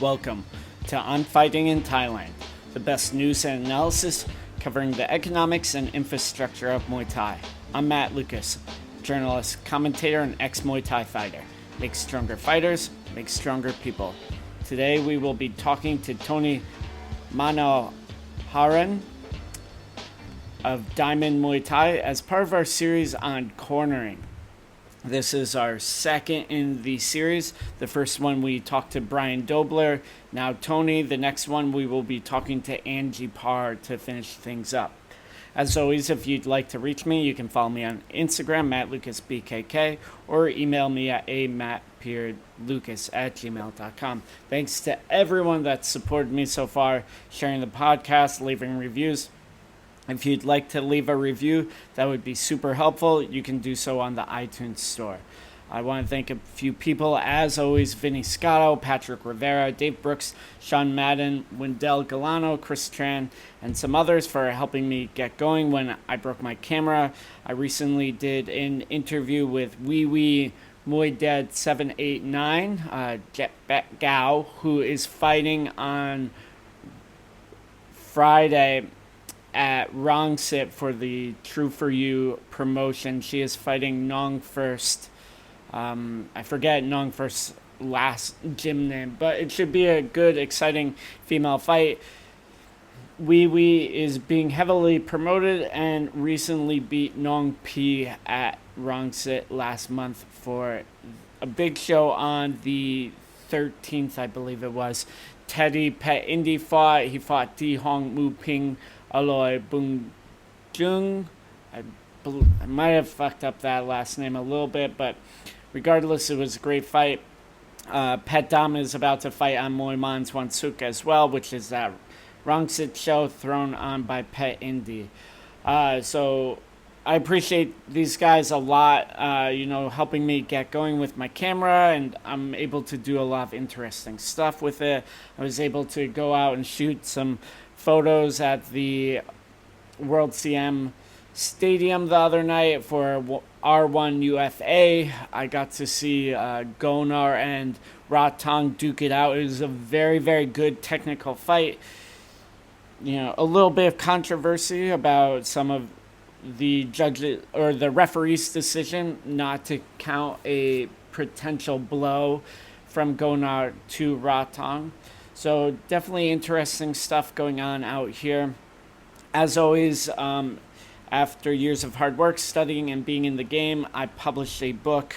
Welcome to On Fighting in Thailand, the best news and analysis covering the economics and infrastructure of Muay Thai. I'm Matt Lucas, journalist, commentator, and ex-Muay Thai fighter. Make stronger fighters, make stronger people. Today we will be talking to Tony Manoharan of Diamond Muay Thai as part of our series on cornering. This is our second in the series. The first one we talked to Brian Dobler. Now Tony. The next one we will be talking to Angie Parr to finish things up. As always, if you'd like to reach me, you can follow me on Instagram, MattLucasBKK, or email me at amatt.lucas@gmail.com. Thanks to everyone that's supported me so far, sharing the podcast, leaving reviews. If you'd like to leave a review, that would be super helpful. You can do so on the iTunes store. I want to thank a few people, as always, Vinny Scotto, Patrick Rivera, Dave Brooks, Sean Madden, Wendell Galano, Chris Tran, and some others for helping me get going when I broke my camera. I recently did an interview with Wee Muay Dead 789, Jet Bet Gao, who is fighting on Friday at Rangsit for the True For You promotion. She is fighting Nong First. I forget Nong First's last gym name, but it should be a good, exciting female fight. Wee is being heavily promoted and recently beat Nong P at Rangsit last month for a big show on the 13th, I believe it was. Teddy Pet Indy fought. He fought Di Hong Mu Ping Aloy Bung Jung. I might have fucked up that last name a little bit, but regardless, it was a great fight. Pet Dam is about to fight on Muay Man's Wansuk as well, which is that Rangsit show thrown on by Pet Indy. So I appreciate these guys a lot, helping me get going with my camera, and I'm able to do a lot of interesting stuff with it. I was able to go out and shoot some photos at the World CM Stadium the other night for R1 UFA. I got to see Gonar and Ratong duke it out. It was a very, very good technical fight. A little bit of controversy about some of the judges or the referee's decision not to count a potential blow from Gonar to Ratong. So definitely interesting stuff going on out here. As always, after years of hard work, studying, and being in the game, I published a book.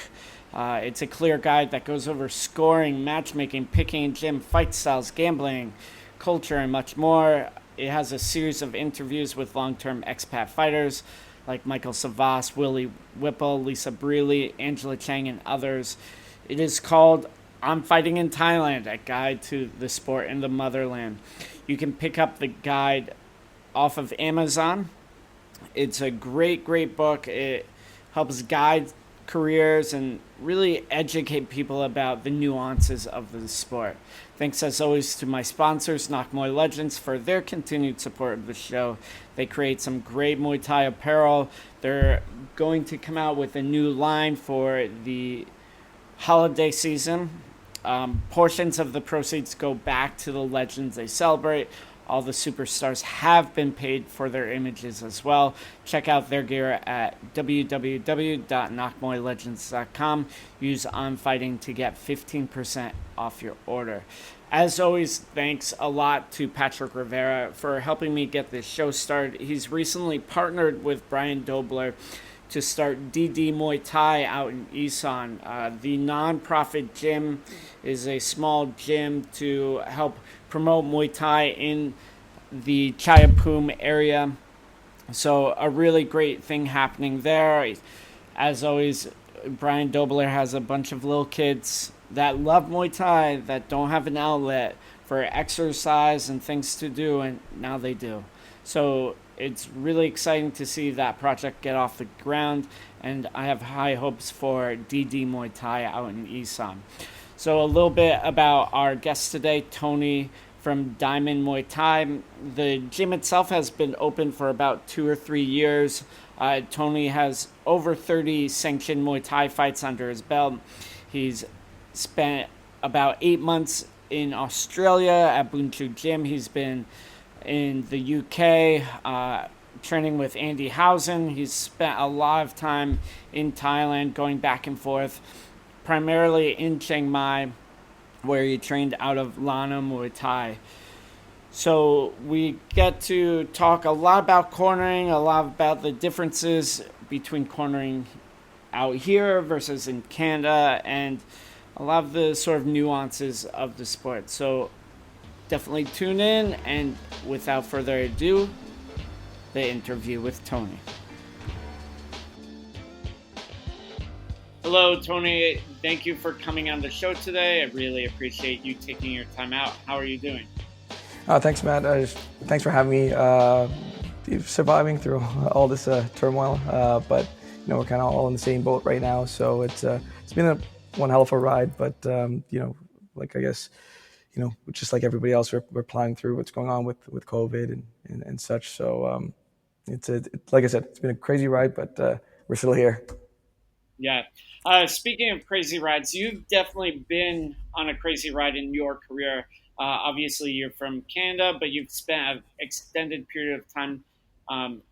It's a clear guide that goes over scoring, matchmaking, picking a gym, fight styles, gambling, culture, and much more. It has a series of interviews with long-term expat fighters like Michael Savas, Willie Whipple, Lisa Brealey, Angela Chang, and others. It is called I'm Fighting in Thailand, a guide to the sport in the motherland. You can pick up the guide off of Amazon. It's a great, great book. It helps guide careers and really educate people about the nuances of the sport. Thanks as always to my sponsors, Nak Muay Legends, for their continued support of the show. They create some great Muay Thai apparel. They're going to come out with a new line for the holiday season. Portions of the proceeds go back to the legends they celebrate. All the superstars have been paid for their images as well. Check out their gear at www.nakmoylegends.com. Use OnFighting to get 15% off your order. As always, thanks a lot to Patrick Rivera for helping me get this show started. He's recently partnered with Brian Dobler to start DD Muay Thai out in Isan. The non-profit gym is a small gym to help promote Muay Thai in the Chayapum area. So a really great thing happening there. As always, Brian Dobler has a bunch of little kids that love Muay Thai that don't have an outlet for exercise and things to do, and now they do. So it's really exciting to see that project get off the ground, and I have high hopes for DD Muay Thai out in Isan. So a little bit about our guest today, Tony from Diamond Muay Thai. The gym itself has been open for about 2 or 3 years. Tony has over 30 sanctioned Muay Thai fights under his belt. He's spent about 8 months in Australia at Bunchu Gym. He's been in the UK training with Andy Housen. He's spent a lot of time in Thailand, going back and forth, primarily in Chiang Mai, where he trained out of Lana Muay Thai. So we get to talk a lot about cornering, a lot about the differences between cornering out here versus in Canada, and a lot of the sort of nuances of the sport. So definitely tune in, and without further ado, the interview with Tony. Hello, Tony. Thank you for coming on the show today. I really appreciate you taking your time out. How are you doing? Thanks, Matt. Thanks for having me. Surviving through all this turmoil, but we're kind of all in the same boat right now. So it's been one hell of a ride. But like I guess just like everybody else, we're plowing through what's going on with COVID and such. So like I said, it's been a crazy ride, but we're still here. Yeah. Speaking of crazy rides, you've definitely been on a crazy ride in your career. Obviously, you're from Canada, but you've spent an extended period of time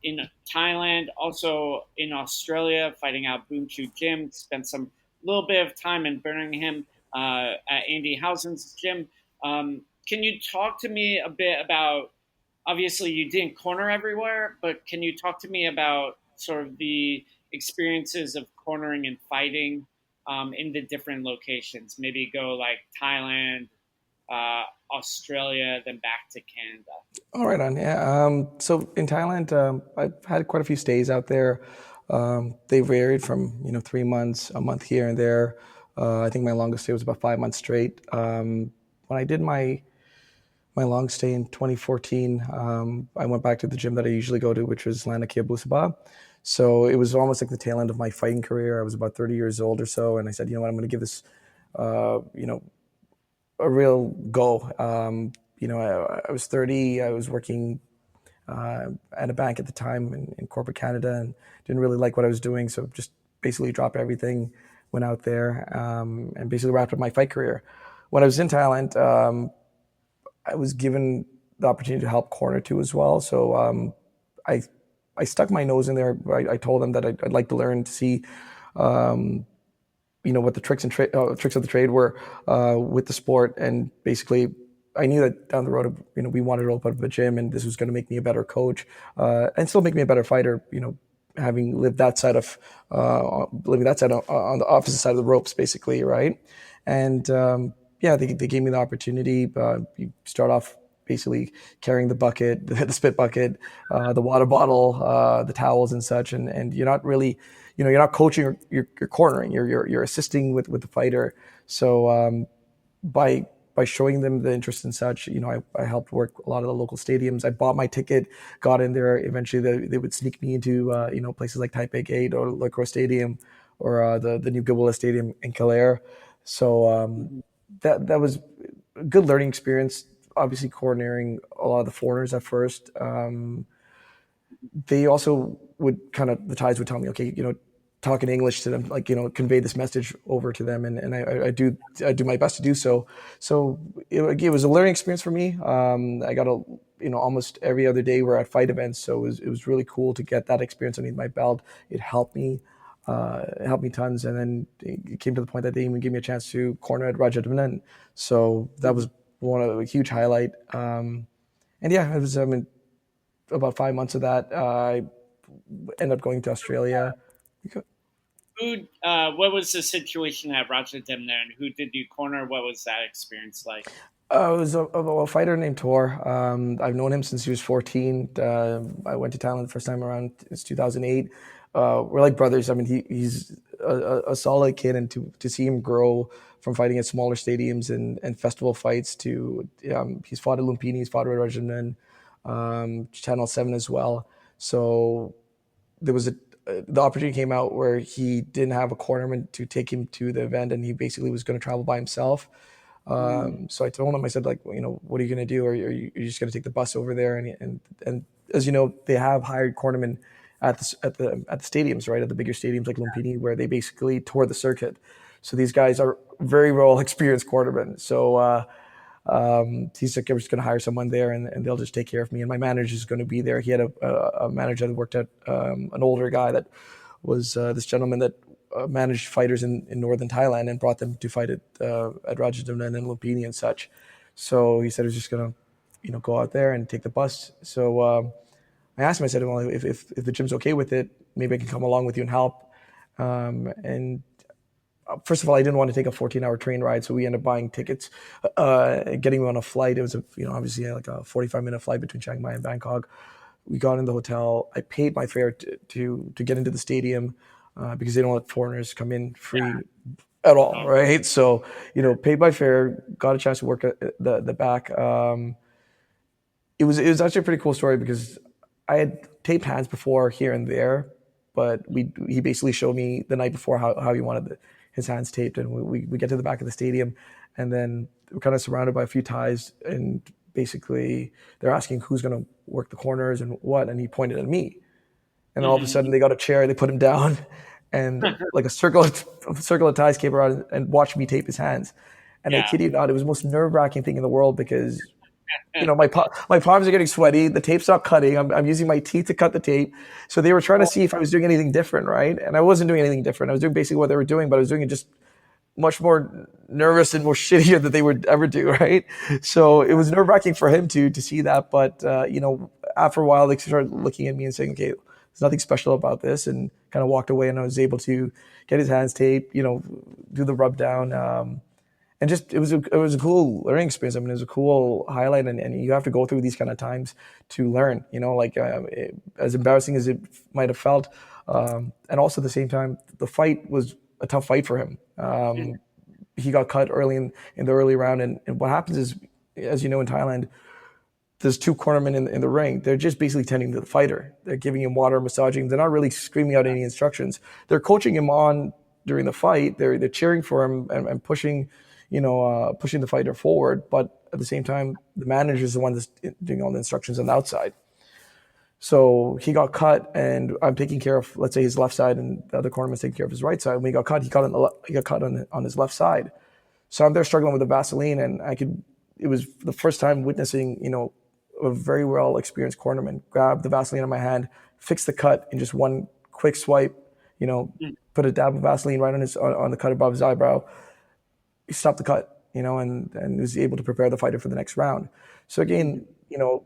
in Thailand, also in Australia, fighting out Boom Chu Gym. Spent some little bit of time in Birmingham at Andy Housen's gym. Can you talk to me a bit about? Obviously, you didn't corner everywhere, but can you talk to me about sort of the experiences of cornering and fighting in the different locations? Maybe go like Thailand, Australia, then back to Canada. All right, on yeah. So in Thailand, I've had quite a few stays out there. They varied from 3 months, a month here and there. I think my longest stay was about 5 months straight. When I did my long stay in 2014, I went back to the gym that I usually go to, which was Lana Kia Busaba. So it was almost like the tail end of my fighting career. I was about 30 years old or so, and I said, you know what, I'm going to give this, a real go. I was 30. I was working at a bank at the time in corporate Canada and didn't really like what I was doing. So just basically dropped everything, went out there, and basically wrapped up my fight career. When I was in Thailand, I was given the opportunity to help corner too as well. So I I stuck my nose in there. I told them that I'd like to learn to see, um, what the tricks of the trade were with the sport, and basically. I knew that down the road, we wanted to open up a gym, and this was going to make me a better coach, and still make me a better fighter. Having lived that side of living that side on the opposite side of the ropes, basically, right? And yeah, they gave me the opportunity. You start off basically carrying the bucket, the spit bucket, the water bottle, the towels and such, and you're not really, you're not coaching, you're cornering, you're assisting with the fighter. So by showing them the interest and such, I helped work a lot of the local stadiums. I bought my ticket, got in there. Eventually, they would sneak me into places like Taipei Gate or Lacrosse Stadium or the new Gilboa Stadium in Calgary. So that was a good learning experience. Obviously, coordinating a lot of the foreigners at first. They also would the ties would tell me, okay, talk in English to them, like, convey this message over to them. And I do my best to do so. So it was a learning experience for me. I got almost every other day we're at fight events. So it was really cool to get that experience underneath my belt. It helped me tons. And then it came to the point that they even gave me a chance to corner at Rajadamnan. So that was one of a huge highlight. And yeah, it was, about 5 months of that. I ended up going to Australia. What was the situation at Rotterdam there, and who did you corner? What was that experience like? It was a fighter named Tor. I've known him since he was 14. I went to Thailand the first time around. It's 2008. We're like brothers. I mean, he's a solid kid, and to see him grow from fighting at smaller stadiums and festival fights to he's fought at Lumpini, he's fought at Rajaman, Channel 7 as well. So there was the opportunity came out where he didn't have a cornerman to take him to the event, and he basically was going to travel by himself. So I told him, I said, like, what are you going to do? Or are you just going to take the bus over there? And as you know, they have hired cornermen at the stadiums, right? At the bigger stadiums like Lumpini, where they basically tour the circuit. So these guys are very well experienced cornermen. So He's like, I'm just going to hire someone there, and they'll just take care of me. And my manager is going to be there. He had a manager that worked at an older guy that was this gentleman that managed fighters in northern Thailand and brought them to fight at Rajadamnern and Lumpini and such. So he said he was just going to, go out there and take the bus. So I asked him, I said, well, if the gym's okay with it, maybe I can come along with you and help. And first of all, I didn't want to take a 14-hour train ride, so we ended up buying tickets, getting me on a flight. It was obviously like a 45-minute flight between Chiang Mai and Bangkok. We got in the hotel. I paid my fare to get into the stadium because they don't let foreigners come in free at all, right? So paid my fare, got a chance to work at the back. It was actually a pretty cool story because I had taped hands before here and there, but he basically showed me the night before how he wanted his hands taped, and we get to the back of the stadium, and then we're kind of surrounded by a few Thais, and basically they're asking who's going to work the corners and what, and he pointed at me, and all of a sudden they got a chair, they put him down, and like a circle of Thais came around and watched me tape his hands, and I Yeah. kid you not, it was the most nerve-wracking thing in the world because my palms are getting sweaty. The tape's not cutting. I'm using my teeth to cut the tape. So they were trying to see if I was doing anything different, right? And I wasn't doing anything different. I was doing basically what they were doing, but I was doing it just much more nervous and more shittier than they would ever do, right? So it was nerve wracking for him to see that. But after a while, they started looking at me and saying, "Okay, there's nothing special about this," and kind of walked away. And I was able to get his hands taped, do the rub down. And just it was a cool learning experience. I mean, it was a cool highlight, and you have to go through these kind of times to learn. As embarrassing as it might have felt, and also at the same time, the fight was a tough fight for him. He got cut early in the early round, and what happens is, as you know, in Thailand, there's two cornermen in the ring. They're just basically tending to the fighter. They're giving him water, massaging him. They're not really screaming out any instructions. They're coaching him on during the fight. They're cheering for him and pushing, pushing the fighter forward. But at the same time, the manager is the one that's doing all the instructions on the outside. So he got cut, and I'm taking care of, let's say, his left side, and the other cornerman's taking care of his right side. When he got cut, he got cut on his left side. So I'm there struggling with the Vaseline, and it was the first time witnessing, a very well experienced cornerman grab the Vaseline on my hand, fix the cut in just one quick swipe, put a dab of Vaseline right on the cut above his eyebrow. He stopped the cut, and was able to prepare the fighter for the next round. So again, I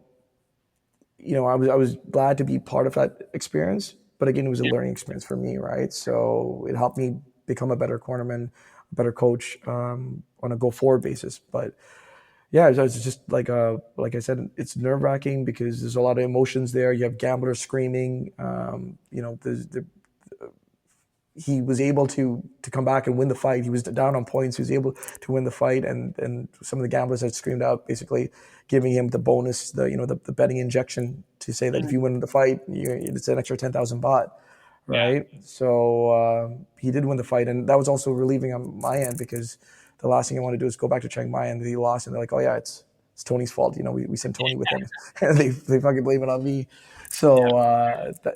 was glad to be part of that experience, but again, it was a learning experience for me, right? So it helped me become a better cornerman, a better coach on a go forward basis. But yeah, it's just like I said, it's nerve wracking because there's a lot of emotions there. You have gamblers screaming. He was able to come back and win the fight. He was down on points. He was able to win the fight, and some of the gamblers had screamed out, basically giving him the bonus, the betting injection to say that if you win the fight, it's an extra 10,000 baht, Yeah. right? So he did win the fight, and that was also relieving on my end because the last thing I want to do is go back to Chiang Mai and he lost, and they're like, oh yeah, it's Tony's fault. We sent Tony with him, and they fucking blame it on me. So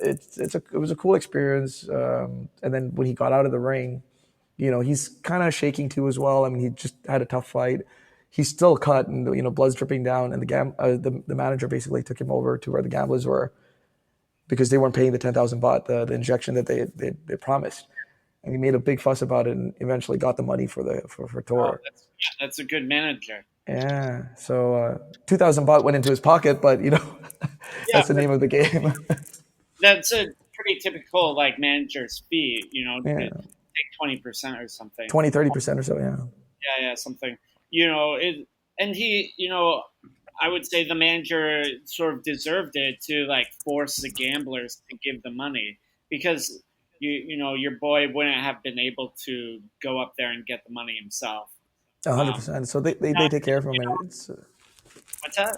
it was a cool experience. And then when he got out of the ring, he's kind of shaking too as well. I mean, he just had a tough fight. He's still cut, and blood's dripping down. And the manager basically took him over to where the gamblers were because they weren't paying the 10,000 baht, the injection that they promised. And he made a big fuss about it, and eventually got the money for Oh, Tor. that's a good manager. Yeah. So 2,000 baht went into his pocket, but Yeah, that's the name of the game. that's a pretty typical like manager's fee. To Yeah. take 20% or something. 20-30% or so. Yeah. Yeah, something. And he, I would say the manager sort of deserved it to like force the gamblers to give the money because your boy wouldn't have been able to go up there and get the money himself. A hundred Um, percent. So they take care of him, and what's that?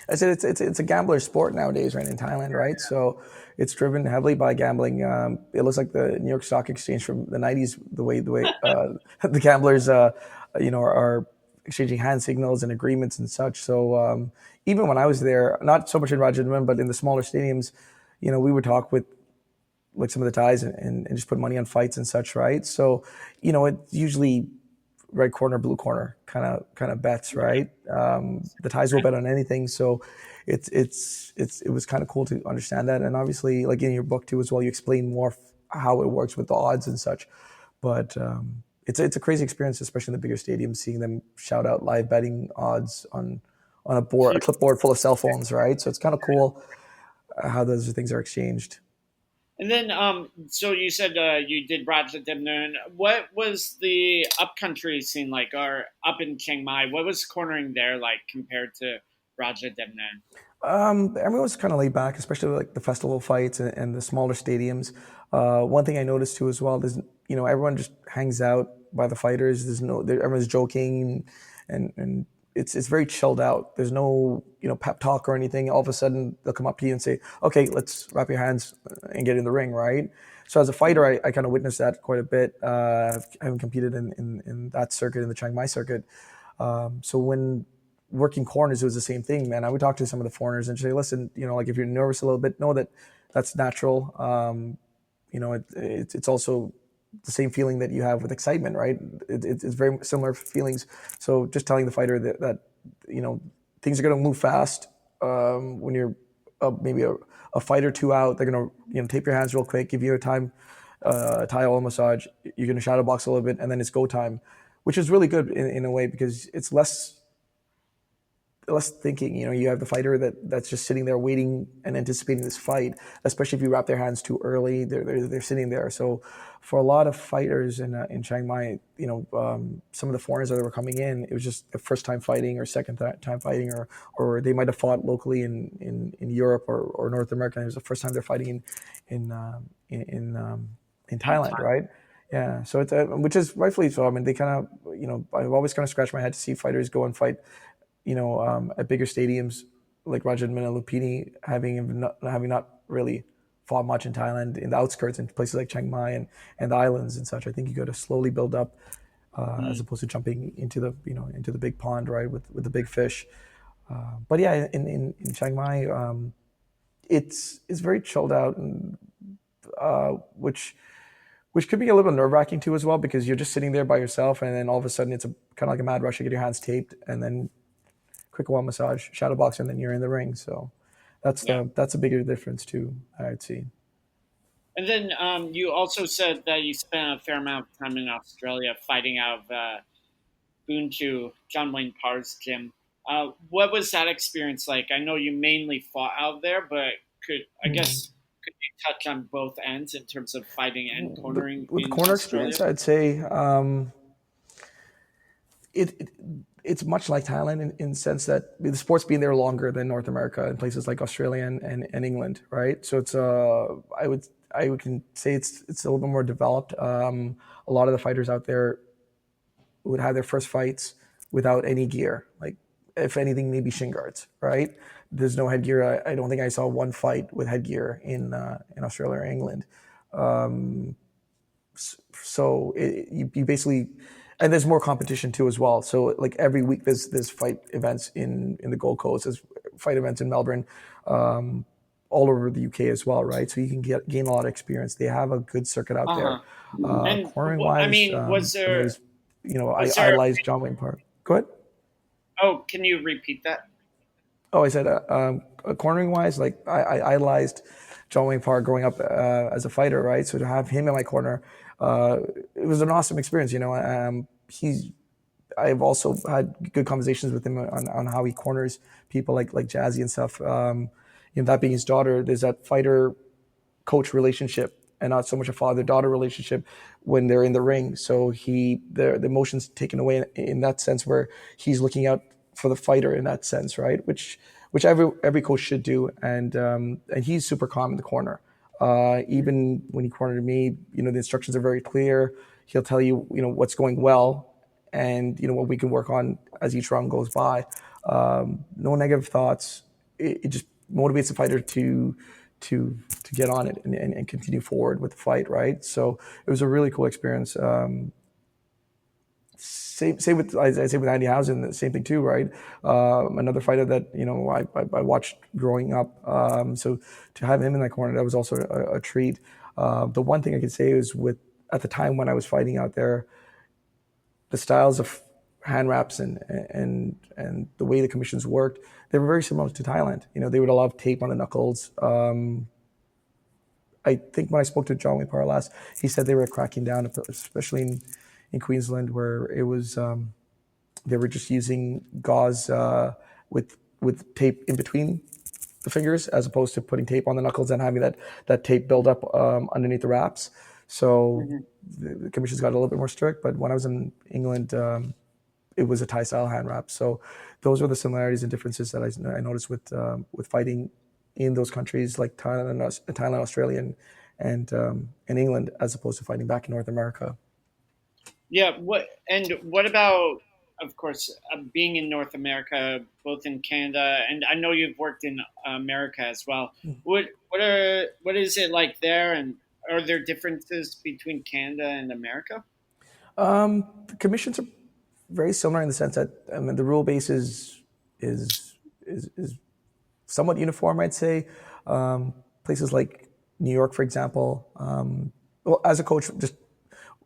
I said it's a gambler sport nowadays, right, in Thailand, right? So it's driven heavily by gambling. It looks like the New York Stock Exchange from the '90s, the way the gamblers, are exchanging hand signals and agreements and such. So even when I was there, not so much in Rajadamnern, but in the smaller stadiums, we would talk with like some of the Thais and just put money on fights and such, right? So it usually red corner, blue corner kind of bets, right? The Thais will Okay. bet on anything, so it was kind of cool to understand that. And obviously, like in your book too as well, you explain more how it works with the odds and such. But it's a crazy experience, especially in the bigger stadiums, seeing them shout out live betting odds on a clipboard full of cell phones, right? So it's kind of cool how those things are exchanged. And then, so you said you did Raja Demnon. What was the upcountry scene like, or up in Chiang Mai? What was cornering there like compared to Raja Demnon? Everyone was kind of laid back, especially like the festival fights and the smaller stadiums. One thing I noticed too as well is everyone just hangs out by the fighters. Everyone's joking, and it's very chilled out. There's no pep talk or anything. All of a sudden they'll come up to you and say, "Okay, let's wrap your hands and get in the ring," right? So as a fighter, I kind of witnessed that quite a bit. I haven't competed in that circuit, in the Chiang Mai circuit. So when working corners, it was the same thing, man. I would talk to some of the foreigners and say, listen, like if you're nervous a little bit, know that that's natural. It's also the same feeling that you have with excitement, right? It's very similar feelings. So just telling the fighter that things are going to move fast. When you're maybe a fight or two out, they're going to tape your hands real quick, give you a time, Thai oil massage. You're going to shadow box a little bit, and then it's go time, which is really good in a way because it's less thinking. You have the fighter that's just sitting there waiting and anticipating this fight. Especially if you wrap their hands too early, they're sitting there. So for a lot of fighters in Chiang Mai, some of the foreigners that were coming in, it was just the first time fighting or second time fighting, or they might have fought locally in Europe or North America. And it was the first time they're fighting in in In Thailand, Thailand. right? Yeah, so it's which is rightfully so. I mean, they kind of, I've always kind of scratched my head to see fighters go and fight at bigger stadiums like Rajat and Lupini, having not really fought much in Thailand, in the outskirts, in places like Chiang Mai and the islands and such. I think you got to slowly build up, as Mm. opposed to jumping into the big pond, right, with the big fish. But yeah, in Chiang Mai, it's very chilled out, and which could be a little bit nerve wracking too as well, because you're just sitting there by yourself, and then all of a sudden it's a kind of like a mad rush to get your hands taped, and then quick wall massage, shadow box, and then you're in the ring. So Yeah. that's a bigger difference too, I'd see. And then you also said that you spent a fair amount of time in Australia fighting out of Boonju, John Wayne Parr's gym. What was that experience like? I know you mainly fought out there, but I Mm. guess could you touch on both ends in terms of fighting and cornering With the in corner Australia? experience, I'd say it it's much like Thailand in the sense that the sport's been there longer than North America and places like Australia and England, right? So it's I would can say it's a little bit more developed. A lot of the fighters out there would have their first fights without any gear, like if anything, maybe shin guards, right? There's no headgear. I don't think I saw one fight with headgear in Australia or England. So you basically, and there's more competition too as well. So like every week there's fight events in the Gold Coast, there's fight events in Melbourne, all over the UK as well, right? So you can gain a lot of experience. They have a good circuit out Uh there. huh. And Cornering I wise, mean, I've always, I was there? idolized John Wayne Park. Go ahead. Oh, can you repeat that? Oh, I said cornering wise, like I idolized John Wayne Park growing up as a fighter, right? So to have him in my corner, it was an awesome experience. He's I've also had good conversations with him on how he corners people like Jazzy and stuff. That being his daughter, there's that fighter coach relationship and not so much a father daughter relationship when they're in the ring. So the emotions taken away in that sense, where he's looking out for the fighter in that sense, right? Which every coach should do, and he's super calm in the corner. Even when he cornered me, the instructions are very clear. He'll tell you, what's going well, and what we can work on as each round goes by. No negative thoughts. It just motivates the fighter to get on it and continue forward with the fight, right? So it was a really cool experience. Same with I say with Andy Housen, the same thing too, right? Another fighter that I watched growing up. So to have him in that corner, that was also a treat. The one thing I could say is, with at the time when I was fighting out there, the styles of hand wraps and the way the commissions worked, they were very similar to Thailand. They would allow tape on the knuckles. I think when I spoke to John Wayne Parr last, he said they were cracking down, especially in Queensland, where it was they were just using gauze with tape in between the fingers, as opposed to putting tape on the knuckles and having that tape build up underneath the wraps. So Hmm. the commissions got a little bit more strict. But when I was in England, it was a Thai style hand wrap. So those were the similarities and differences that I noticed with fighting in those countries like Thailand, Australia, and England, as opposed to fighting back in North America. Yeah. What about, of course, being in North America, both in Canada, and I know you've worked in America as well. What is it like there, and are there differences between Canada and America? The commissions are very similar in the sense that, I mean, the rule base is somewhat uniform, I'd say. Places like New York, for example. Well, as a coach, just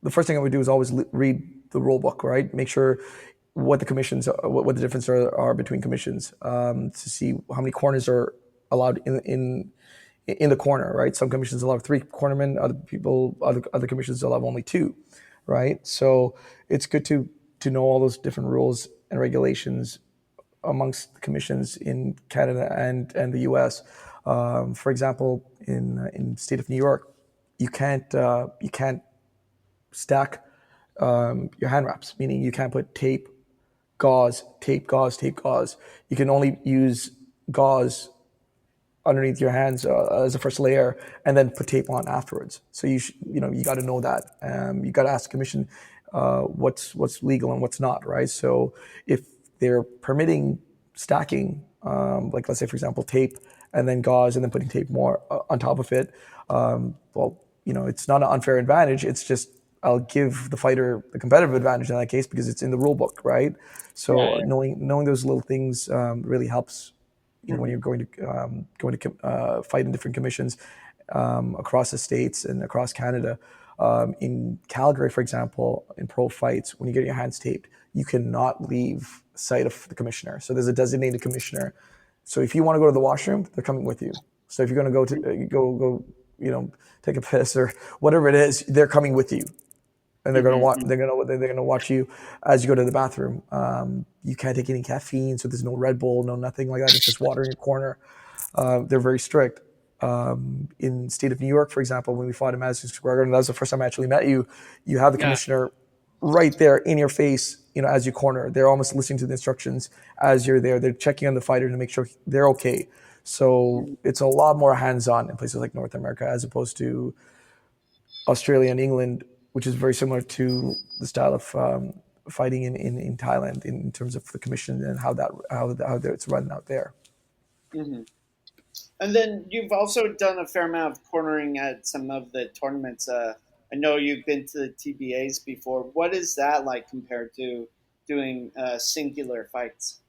the first thing I would do is always read the rule book, right? Make sure what the commissions, what the differences are between commissions, to see how many corners are allowed in the corner, right? Some commissions allow three cornermen, other commissions allow only two, right? So it's good to know all those different rules and regulations amongst the commissions in Canada and the U.S. For example, in the state of New York, you can't stack your hand wraps, meaning you can't put tape, gauze, tape, gauze, tape, gauze. You can only use gauze underneath your hands as a first layer, and then put tape on afterwards. So you got to know that. You got to ask the commission what's legal and what's not, right? So if they're permitting stacking, like let's say for example tape and then gauze and then putting tape more on top of it, well, it's not an unfair advantage. It's just I'll give the fighter the competitive advantage in that case because it's in the rule book, right? Yeah, So yeah. knowing those little things really helps when Hmm. you're going to fight in different commissions across the states and across Canada. In Calgary, for example, in pro fights, when you get your hands taped, you cannot leave sight of the commissioner. So there's a designated commissioner. So if you want to go to the washroom, they're coming with you. So if you're going to go to go take a piss or whatever it is, they're coming with you and they're gonna watch. Hmm. They're gonna watch you as you go to the bathroom. You can't take any caffeine, so there's no Red Bull, no nothing like that. It's just water in your corner. They're very strict. In the state of New York, for example, when we fought in Madison Square Garden, that was the first time I actually met you. You have the Yeah. commissioner right there in your face, as you corner. They're almost listening to the instructions as you're there. They're checking on the fighter to make sure they're okay. So Mhm. it's a lot more hands-on in places like North America as opposed to Australia and England, which is very similar to the style of fighting in Thailand in terms of the commission and how it's run out there. Hmm. And then you've also done a fair amount of cornering at some of the tournaments. I know you've been to the TBAs before. What is that like compared to doing singular fights?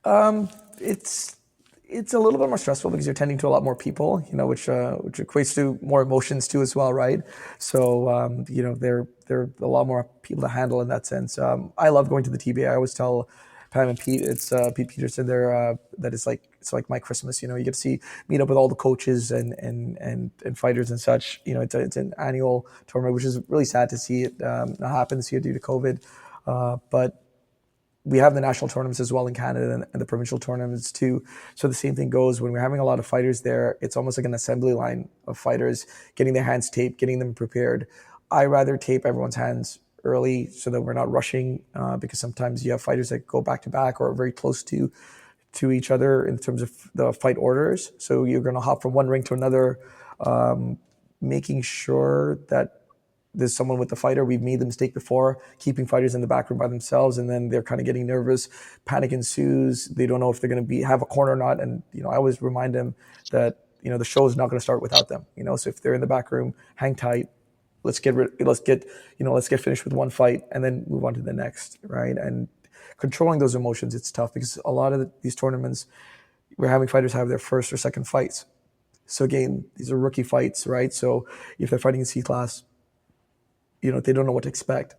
Um, it's it's a little bit more stressful because you're tending to a lot more people, which equates to more emotions too as well, right? So they're a lot more people to handle in that sense. I love going to the TBA. I always tell Pam and Pete, it's Pete Peterson there, that it's like my Christmas. You get to meet up with all the coaches and fighters and such. It's an annual tournament, which is really sad to see it not happen this year due to COVID. But we have the national tournaments as well in Canada and the provincial tournaments too. So the same thing goes when we're having a lot of fighters there. It's almost like an assembly line of fighters getting their hands taped, getting them prepared. I rather tape everyone's hands early so that we're not rushing because sometimes you have fighters that go back to back or are very close to each other in terms of the fight orders. So you're going to hop from one ring to another, making sure that there's someone with the fighter. We've made the mistake before, keeping fighters in the back room by themselves, and then they're kind of getting nervous. Panic ensues. They don't know if they're going to have a corner or not. And I always remind them that the show is not going to start without them. So if they're in the back room, hang tight. Let's get finished with one fight and then move on to the next, right? And controlling those emotions, it's tough because a lot of these tournaments, we're having fighters have their first or second fights. So again, these are rookie fights, right? So if they're fighting in C class, they don't know what to expect.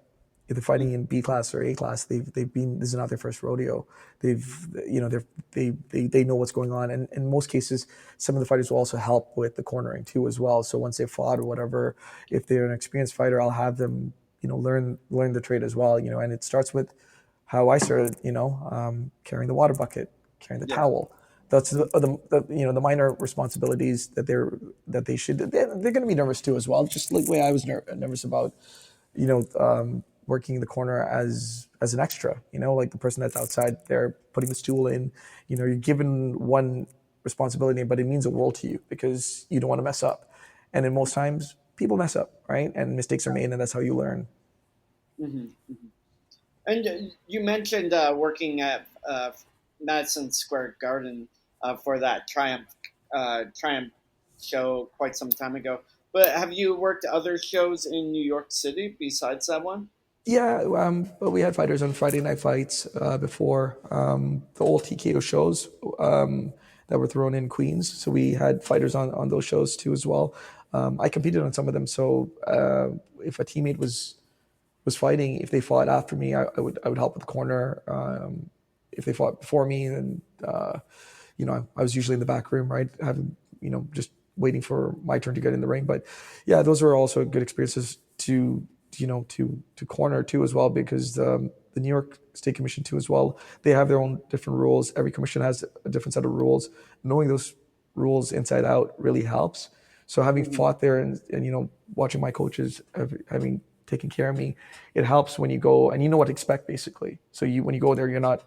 if they're fighting in B class or A class, they've been, this is not their first rodeo. They've, you know, they know what's going on, and in most cases, some of the fighters will also help with the cornering too as well. So once they fought or whatever, if they're an experienced fighter, I'll have them, you know, learn the trade as well. You know, and it starts with how I started. You know, carrying the water bucket, carrying the Yeah. towel. That's the you know, the minor responsibilities that they should, they're going to be nervous too as well, just like the way I was nervous about, you know, working in the corner as an extra, you know, like the person that's outside there putting the stool in. You know, you're given one responsibility, but it means a world to you because you don't want to mess up. And in most times, people mess up, right? And mistakes are made, and that's how you learn. Hmm. And you mentioned working at Madison Square Garden for that Triumph show quite some time ago. But have you worked other shows in New York City besides that one? Yeah, but we had fighters on Friday Night Fights before, the old TKO shows that were thrown in Queens. So we had fighters on those shows too as well. I competed on some of them. So if a teammate was fighting, if they fought after me, I would help with the corner. If they fought before me, then you know, I was usually in the back room, right, having, you know, just waiting for my turn to get in the ring. But yeah, those were also good experiences to, you know, to corner too as well, because the New York State Commission too as well, they have their own different rules. Every commission has a different set of rules. Knowing those rules inside out really helps. So having Hmm. fought there, and you know, watching my coaches having taken care of me, it helps when you go and you know what to expect basically. So you, when you go there, you're not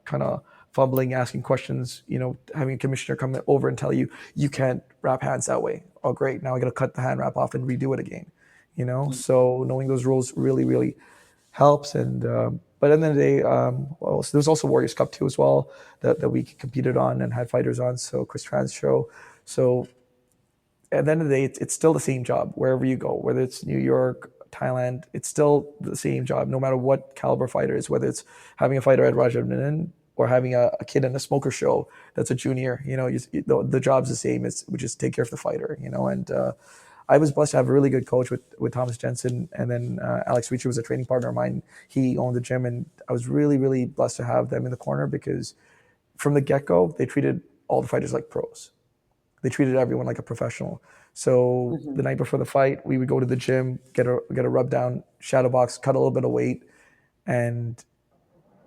kind of fumbling, asking questions. You know, having a commissioner come over and tell you you can't wrap hands that way. Oh, great! Now I got to cut the hand wrap off and redo it again. You know, so knowing those rules really helps. And but at the end of the day, well, so there's also Warriors Cup too as well, that we competed on and had fighters on. So Chris Tran's show. So at the end of the day, it's still the same job wherever you go, whether it's New York, Thailand, it's still the same job, no matter what caliber fighter is, whether it's having a fighter at Rajabnanan or having a kid in a smoker show that's a junior. You know, the job's the same. It's, we just take care of the fighter, you know. And I was blessed to have a really good coach with Thomas Jensen, and then Alex Reacher was a training partner of mine. He owned the gym, and I was really blessed to have them in the corner because from the get go, they treated all the fighters like pros. They treated everyone like a professional. So Hmm. the night before the fight, we would go to the gym, get a rub down, shadow box, cut a little bit of weight, and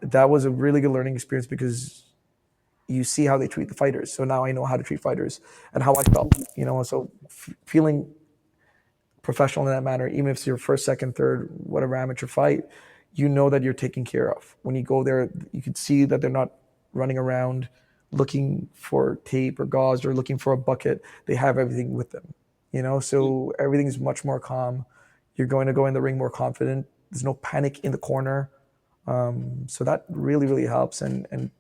that was a really good learning experience because you see how they treat the fighters. So now I know how to treat fighters and how I felt. You know, so feeling professional in that manner, even if it's your first, second, third, whatever amateur fight, you know that you're taken care of. When you go there, you can see that they're not running around looking for tape or gauze or looking for a bucket. They have everything with them, you know, so everything's much more calm. You're going to go in the ring more confident. There's no panic in the corner. So that really helps. And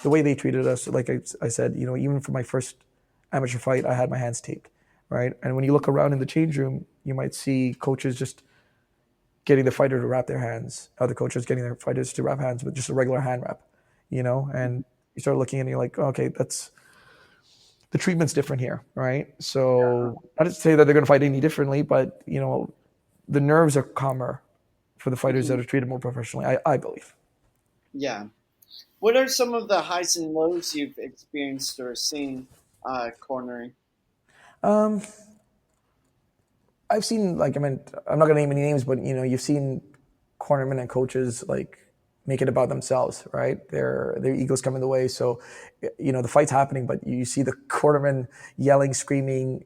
the way they treated us, like I said, you know, even for my first amateur fight, I had my hands taped, right? And when you look around in the change room, you might see coaches just getting the fighter to wrap their hands, other coaches getting their fighters to wrap hands with just a regular hand wrap, you know. And you start looking and you're like, okay, that's, the treatment's different here, right? So not to say that they're going to fight any differently, but you know, the nerves are calmer for the fighters Hmm. that are treated more professionally, I believe. Yeah. What are some of the highs and lows you've experienced or seen cornering? Um, I've seen, like, I mean, I'm not gonna name any names, but you know, you've seen cornermen and coaches like make it about themselves, right? Their egos come in the way. So, you know, the fight's happening, but you see the cornerman yelling, screaming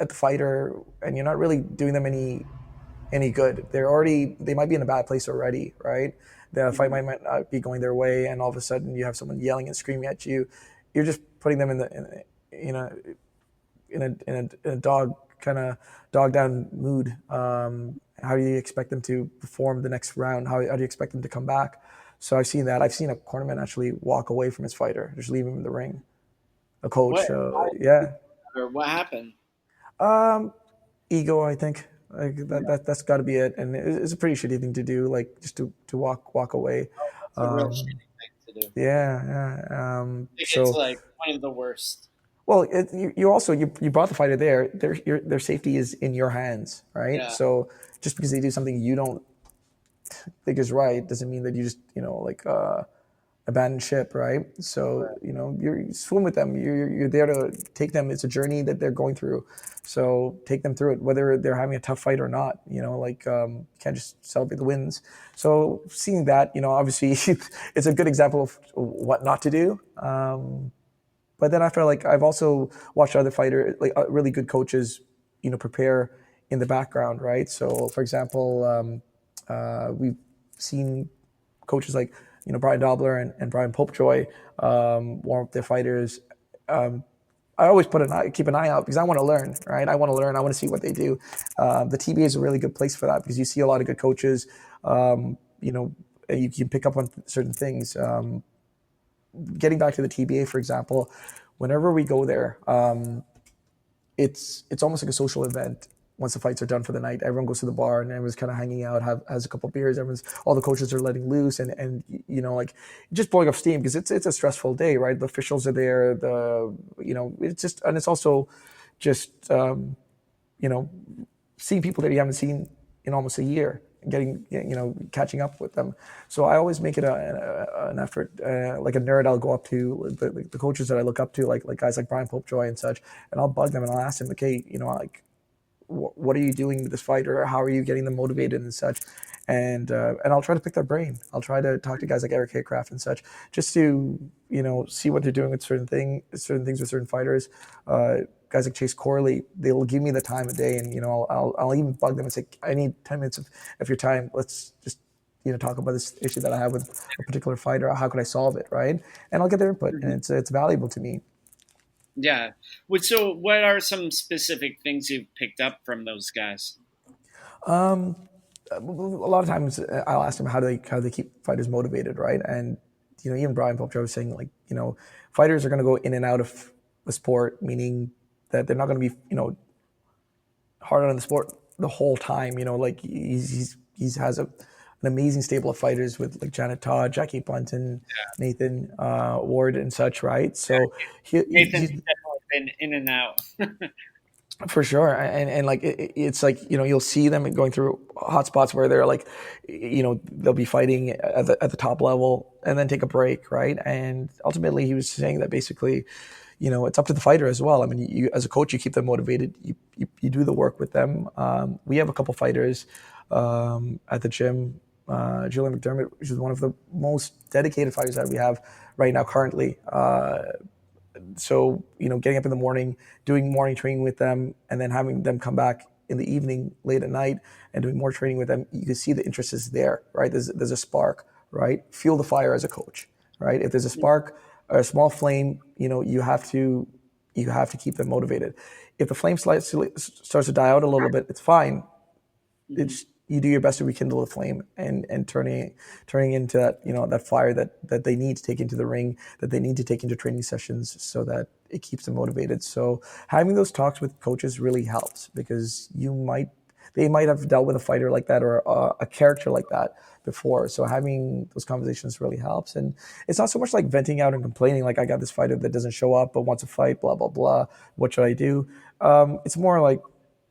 at the fighter, and you're not really doing them any good. They might be in a bad place already, right? The fight Hmm. might not be going their way, and all of a sudden you have someone yelling and screaming at you. You're just putting them you know, in a dog kind of dog down mood. How do you expect them to perform the next round? How do you expect them to come back? So I've seen that. I've seen a cornerman actually walk away from his fighter, just leave him in the ring. A coach, What? yeah, Or what happened? um, ego. I think like that's got to be it. And it's a pretty shitty thing to do, like just to walk away. That's a real Um, shitty thing to do. yeah. I think it's So like one of the worst. well, you also you brought the fighter there. Their safety is in your hands, right? Yeah. So just because they do something you don't think is right doesn't mean that you just like abandon ship, right? So you swim with them. You're there to take them. It's a journey that they're going through. So take them through it, whether they're having a tough fight or not. Like you can't just celebrate the wins. So seeing that, obviously, it's a good example of what not to do. But then after, like, I've also watched other fighters, like really good coaches, prepare in the background, right? So, for example, we've seen coaches like Brian Dobler and Brian Popejoy warm up their fighters. I always keep an eye out because I want to learn, right? I want to learn. I want to see what they do. The TBA is a really good place for that because you see a lot of good coaches. And you can pick up on certain things. Getting back to the TBA, for example, whenever we go there, it's almost like a social event. Once the fights are done for the night, everyone goes to the bar and everyone's kind of hanging out, has a couple of beers. All the coaches are letting loose, and like just blowing off steam because it's a stressful day, right? The officials are there, it's just, and it's also just you know seeing people that you haven't seen in almost a year, getting catching up with them. So I always make it an effort. Like a nerd, I'll go up to the coaches that I look up to, like guys like Brian Popejoy and such, and I'll bug them and I'll ask them, okay, like what are you doing with this fight, or how are you getting them motivated and such, and I'll try to pick their brain. I'll try to talk to guys like Eric Haycraft and such, just to see what they're doing with certain things with certain fighters. Guys like Chase Corley, they'll give me the time of day, and I'll even bug them and say, I need 10 minutes of your time. Let's just talk about this issue that I have with a particular fighter. How could I solve it, right? And I'll get their input, and it's valuable to me. Yeah. So, what are some specific things you've picked up from those guys? A lot of times I'll ask them how do they keep fighters motivated, right? And even Brian Popejoy was saying, like, fighters are going to go in and out of the sport, meaning that they're not going to be hard on the sport the whole time. Like he's has an amazing stable of fighters with like Janet Todd, Jackie Bunton, Nathan Ward, and such, right? So Nathan's he's definitely been in and out. for sure, and like it's like you'll see them going through hot spots where they're like, they'll be fighting at the top level and then take a break, right? And ultimately, he was saying that basically, it's up to the fighter as well. I mean, you as a coach, you keep them motivated. You do the work with them. We have a couple fighters at the gym. Julian McDermott, which is one of the most dedicated fighters that we have right now currently. So getting up in the morning, doing morning training with them, and then having them come back in the evening late at night and doing more training with them, you can see the interest is there, right? There's a spark, right? Fuel the fire as a coach, right? If there's a spark or a small flame, you have to keep them motivated. If the flame starts to die out a little bit, it's fine. It's you do your best to rekindle the flame and turning into that that fire that they need to take into the ring, that they need to take into training sessions, so that it keeps them motivated. So having those talks with coaches really helps, because they might have dealt with a fighter like that, or a character like that before. So having those conversations really helps. And it's not so much like venting out and complaining, like, I got this fighter that doesn't show up but wants to fight, blah blah blah, what should I do? It's more like,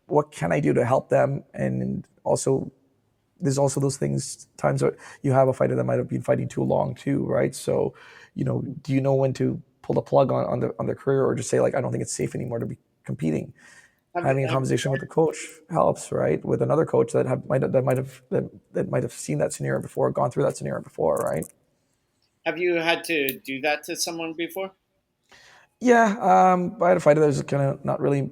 what can I do to help them? And also, there's also those things, times where you have a fighter that might have been fighting too long too, right? So, do you know when to pull the plug on their career, or just say, like, I don't think it's safe anymore to be competing? Have, Having a have, conversation with the coach helps, right? With another coach that might have seen that scenario before, gone through that scenario before, right? have you had to do that to someone before? Yeah, I had a fighter that was kind of not really,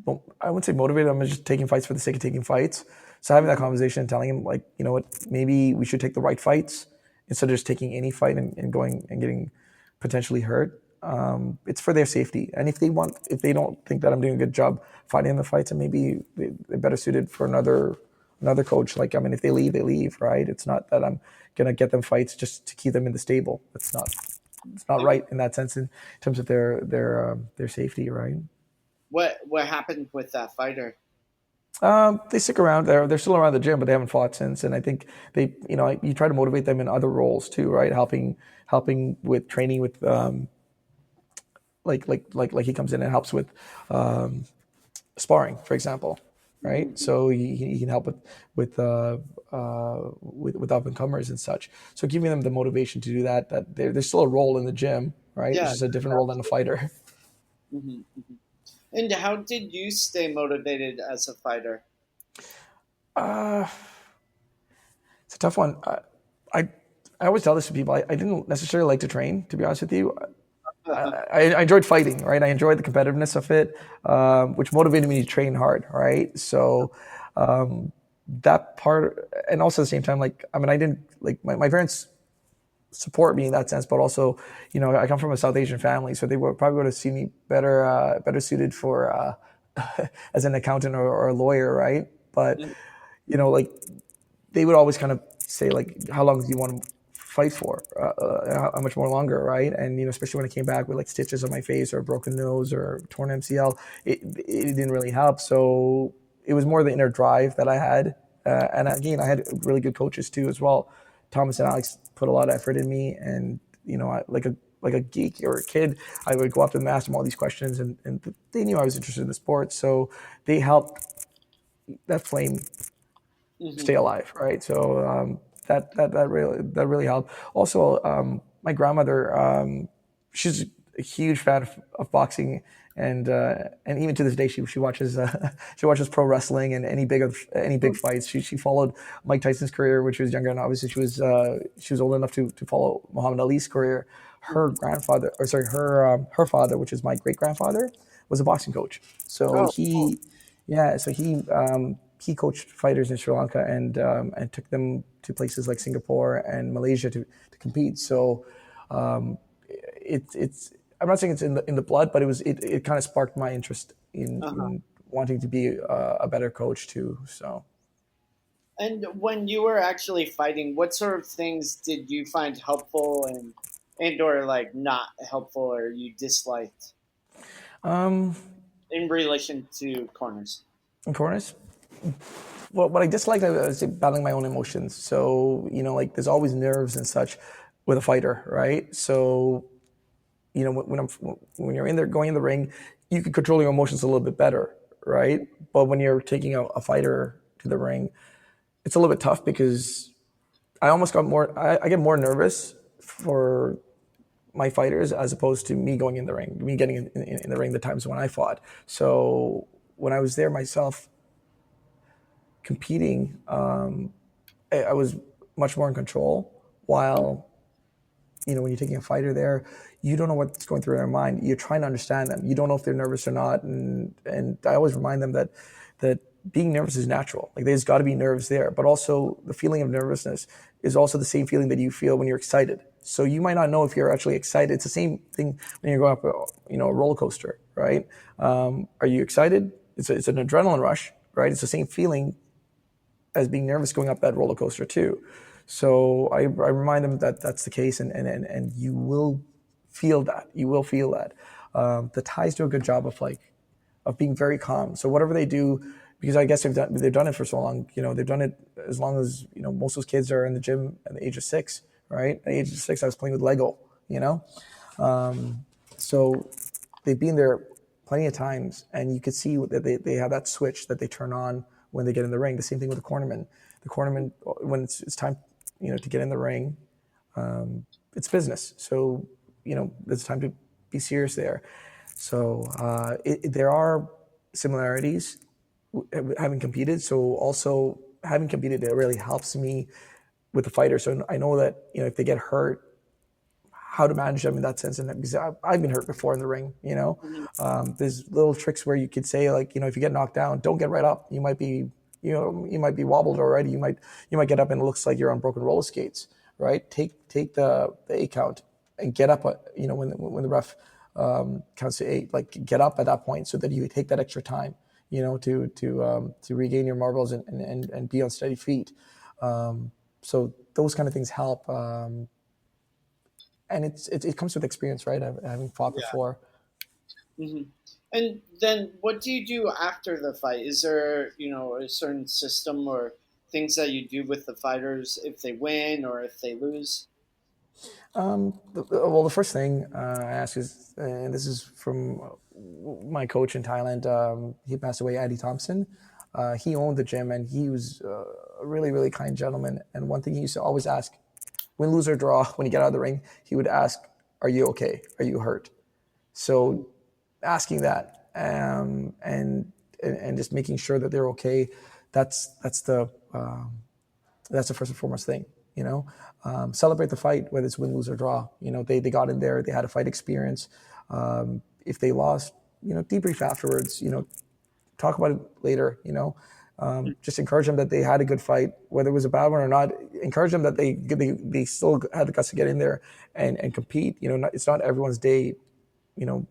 well, I wouldn't say motivated. I'm just taking fights for the sake of taking fights. So having that conversation and telling him, like, what, maybe we should take the right fights instead of just taking any fight and going and getting potentially hurt. It's for their safety. And if they don't think that I'm doing a good job fighting the fights, and maybe they're better suited for another coach. Like, I mean, if they leave, right? It's not that I'm gonna get them fights just to keep them in the stable. It's not Have, right in that sense, in terms of their safety, right? what happened with that fighter? They stick around. They're still around the gym, but they haven't fought since. And I think you try to motivate them in other roles too, right? Helping with training with like he comes in and helps with sparring, for example, right? Mhm. So he can help with up and comers and such. So giving them the motivation to do that, there's still a role in the gym, right? It's Yeah, just a different role than a fighter. absolutely. Hmm. And how did you stay motivated as a fighter? Uh, it's a tough one. I I always tell this to people. I didn't necessarily like to train, to be honest with you. I enjoyed fighting, right? I enjoyed the competitiveness of it, which motivated me to train hard, right? So that part, and also at the same time, like I mean, I didn't like my parents support me in that sense, but also, I come from a South Asian family, so they would probably would have seen me better suited for as an accountant or a lawyer, right? But Mhm. like they would always kind of say like, how long do you want to fight for? How much more longer, right? And especially when I came back with like stitches on my face or a broken nose or torn MCL, it didn't really help. So it was more the inner drive that I had, and again, I had really good coaches too as well. Thomas and Alex put a lot of effort in me, and like a geek or a kid, I would go up to them, ask them all these questions, and they knew I was interested in the sport, so they helped that flame stay Mhm. alive, right? So that really helped. Also, my grandmother, she's a huge fan of boxing, and even to this day, she watches she watches pro wrestling and any big fights. She followed Mike Tyson's career when she was younger, and obviously she was old enough to follow Muhammad Ali's career. Her Mhm. grandfather, or sorry, her father, which is my great grandfather, was a boxing coach. So Oh, cool. he coached fighters in Sri Lanka and took them to places like Singapore and Malaysia to compete. So it's I'm not saying it's in the blood, but it kind of sparked my interest Uh-huh. in wanting to be a better coach too. So And when you were actually fighting, what sort of things did you find helpful and or like not helpful or you disliked um, in relation to corners? in corners, what I disliked, I was battling my own emotions. So like there's always nerves and such with a fighter, right? So when you're in there going in the ring, you can control your emotions a little bit better, right? But when you're taking a fighter to the ring, it's a little bit tough because I get more nervous for my fighters as opposed to me going in the ring, me getting in the ring the times when I fought. So when I was there myself competing, I was much more in control. While when you're taking a fighter there, you don't know what's going through their mind. You're trying to understand them. You don't know if they're nervous or not. And I always remind them that being nervous is natural. Like there's got to be nerves there, but also the feeling of nervousness is also the same feeling that you feel when you're excited. So you might not know if you're actually excited. It's the same thing when you're going up a roller coaster, right? Are you excited? It's an adrenaline rush, right? It's the same feeling as being nervous going up that roller coaster too. So I remind them that that's the case, and you will feel that. You will feel that. The Thais do a good job of being very calm. So whatever they do, because I guess they've done it for so long. They've done it as long as most of those kids are in the gym at the age of 6, right? At the age of 6, I was playing with Lego. So they've been there plenty of times, and you could see that they have that switch that they turn on when they get in the ring. The same thing with the cornerman. The cornerman, when it's time, to get in the ring, it's business. So it's time to be serious there. So there are similarities having competed. So also having competed, it really helps me with the fighter. So I know that if they get hurt, how to manage them in that sense. And because I've been hurt before in the ring, Mhm. there's little tricks where you could say like, if you get knocked down, don't get right up. You might be wobbled already. You might get up and it looks like you're on broken roller skates, right? Take the 8 count and get up. When the ref counts to 8, like get up at that point so that you take that extra time, to regain your marbles and be on steady feet. So those kind of things help. And it comes with experience, right? Having fought Yeah. before. Hmm. And then what do you do after the fight? Is there, a certain system or things that you do with the fighters if they win or if they lose? Well, the first thing I ask is, and this is from my coach in Thailand. He passed away, Addy Thompson. He owned the gym, and he was a really, really kind gentleman. And one thing he used to always ask, win, lose, or draw, when you get out of the ring, he would ask, "Are you okay? Are you hurt?" So asking that, and just making sure that they're okay, that's the first and foremost thing. Celebrate the fight, whether it's win, lose, or draw. They got in there, they had a fight experience. If they lost, debrief afterwards. Talk about it later. Just encourage them that they had a good fight, whether it was a bad one or not. Encourage them that they still had the guts to get in there and compete. It's not everyone's day. You know,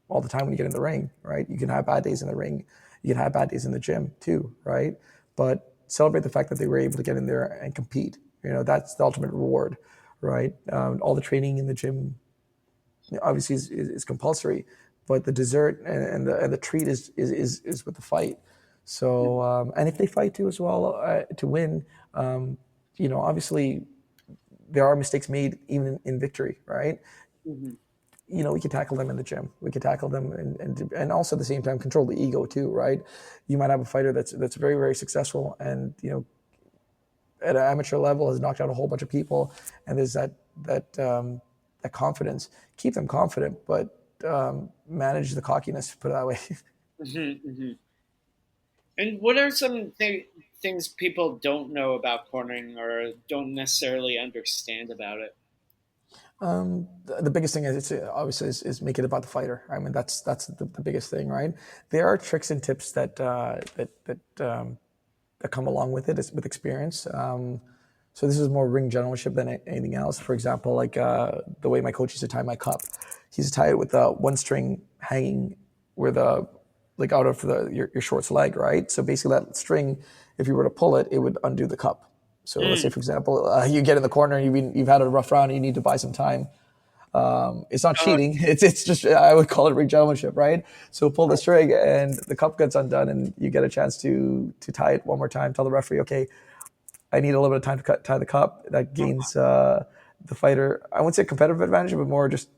all the time when you get in the ring, right? You can have bad days in the ring. You can have bad days in the gym too, right? But celebrate the fact that they were able to get in there and compete. That's the ultimate reward, right? All the training in the gym obviously is compulsory, but the dessert and the treat is with the fight. So and if they fight too as well to win, obviously there are mistakes made even in victory, right? Mm-hmm. We could tackle them in the gym. We could tackle them and also at the same time control the ego too, right? You might have a fighter that's very, very successful and at an amateur level has knocked out a whole bunch of people, and there's that confidence. Keep them confident, but manage the cockiness. Put it that way. Mm-hmm. Mm-hmm. And what are some things people don't know about cornering or don't necessarily understand about it? The biggest thing is it's obviously is make it about the fighter. I mean that's the biggest thing, right? There are tricks and tips that come along with it with experience. So this is more ring generalship than anything else. For example, like the way my coach used to tie my cup, he used to tie it with one string hanging where the like out of your short's leg, right? So basically, that string, if you were to pull it, it would undo the cup. So let's say, Mm. for example, you get in the corner, you've had a rough round, and you need to buy some time. It's not Uh, cheating. It's just I would call it ring gentlemanship, right? So pull the string, and the cup gets undone, and you get a chance to tie it one more time. Tell the referee, okay, I need a little bit of time to tie the cup. That gains the fighter. I wouldn't say competitive advantage, but more just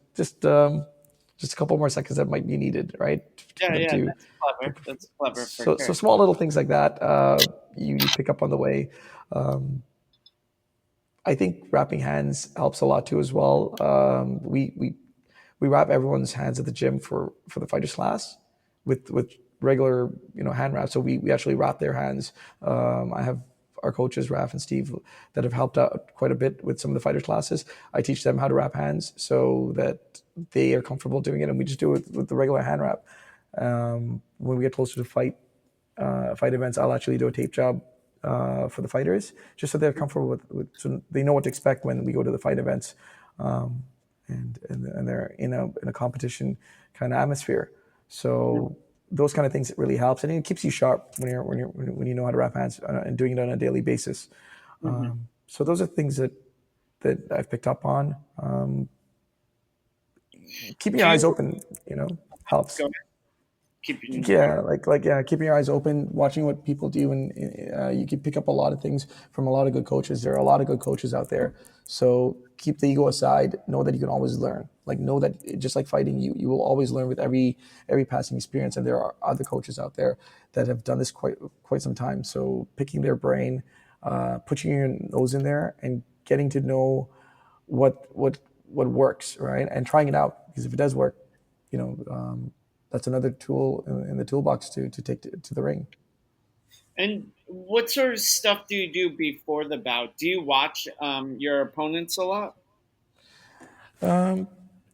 a couple more seconds that might be needed, right? For yeah, them yeah, to, that's clever. to That's clever for so sure. small little things like that you pick up on the way. Um, I think wrapping hands helps a lot too as well. We wrap everyone's hands at the gym for the fighters class with regular hand wraps. So we actually wrap their hands. I have our coaches Raf and Steve that have helped out quite a bit with some of the fighters classes. I teach them how to wrap hands so that they are comfortable doing it, and we just do it with the regular hand wrap. When we get closer to fight events, I'll actually do a tape job for the fighters, just so they're comfortable so they know what to expect when we go to the fight events, and they're in a competition kind of atmosphere. So those kind of things really helps, and it keeps you sharp when you know how to wrap hands and doing it on a daily basis. Mm-hmm. So those are things that I've picked up on. Keeping Do your eyes you open, helps. go ahead, keeping your Yeah, like keeping your eyes open, watching what people do, and you can pick up a lot of things from a lot of good coaches. There are a lot of good coaches out there, so keep the ego aside. Know that you can always learn. Like know that just like fighting, you will always learn with every passing experience. And there are other coaches out there that have done this quite some time. So picking their brain, putting your nose in there, and getting to know what works, right, and trying it out, because if it does work, you know. That's another tool in the toolbox to take to the ring. And what sort of stuff do you do before the bout? Do you watch your opponents a lot?